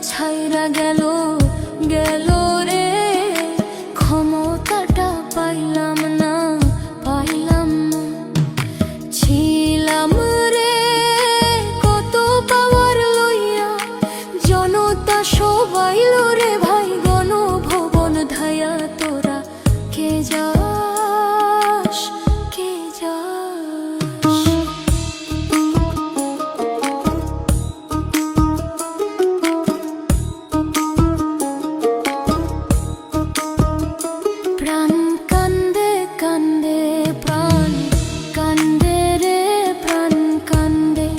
ছাইরা গেল গেল রে, ক্ষমতাটা পাইলাম না পাইলাম না। ছিলাম রে কত পাওয়ার লইয়া, জনতা সবাই রে ভাই গণভবন ধায়া। তোরা কে যাস কে যাস? প্রাণ কান্দে কান্দে প্রাণ কান্দে রে প্রাণ কান্দে,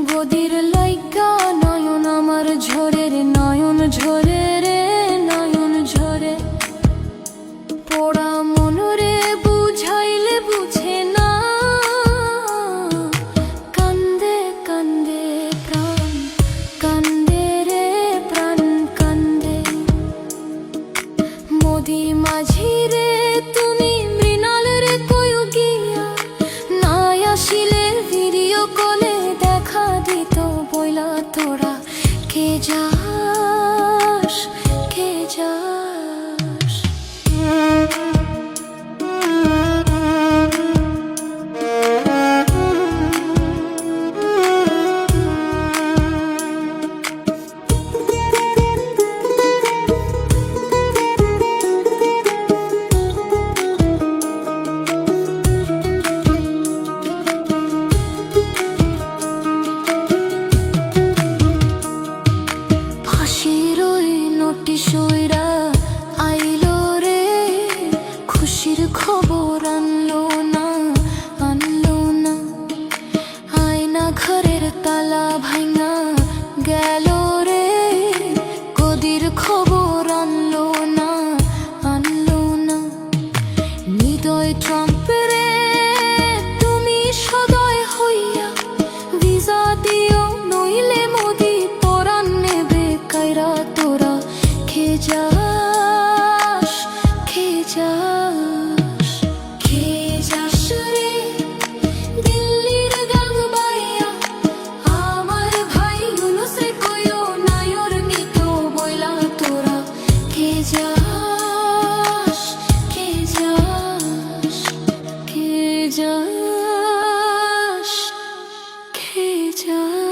গদির লাইগা নয়ন আমার ঝরে রে নয়ন ঝরে রে নয়ন ঝরে। পোড়া মন রে বুঝাইলে বুঝে না, কান্দে কান্দে প্রাণ কান্দে রে প্রাণ কান্দে। মোদি মাঝি রে তুমি মৃণাল রে কইও গিয়া, নাই আসিলে ভিডিও কলে দেখা দিত বইলা। তোরা কে যাস কে যাস? ফাঁসির ওই নোটিশ ওইরা আইলো রে, খুশির খবর আনলো না আনলো না। আয়না ঘরের তালা ভাঙা গেল রে, গদির খবর আনলো না আনলো না। হৃদয় ট্রাম্প রে তুমি সদয় হইয়া, ভিসা দিও নইলে মোদি পরাণ নেবে কাইরা। তোরা কে যাস কে যাস? কে যাস রে দিল্লির গান বাইয়া, আমার ভাই ইউনূসে কইও নায়র নিত বইলা। তোরা কে যাস কে যাস কে যাস কে যাস?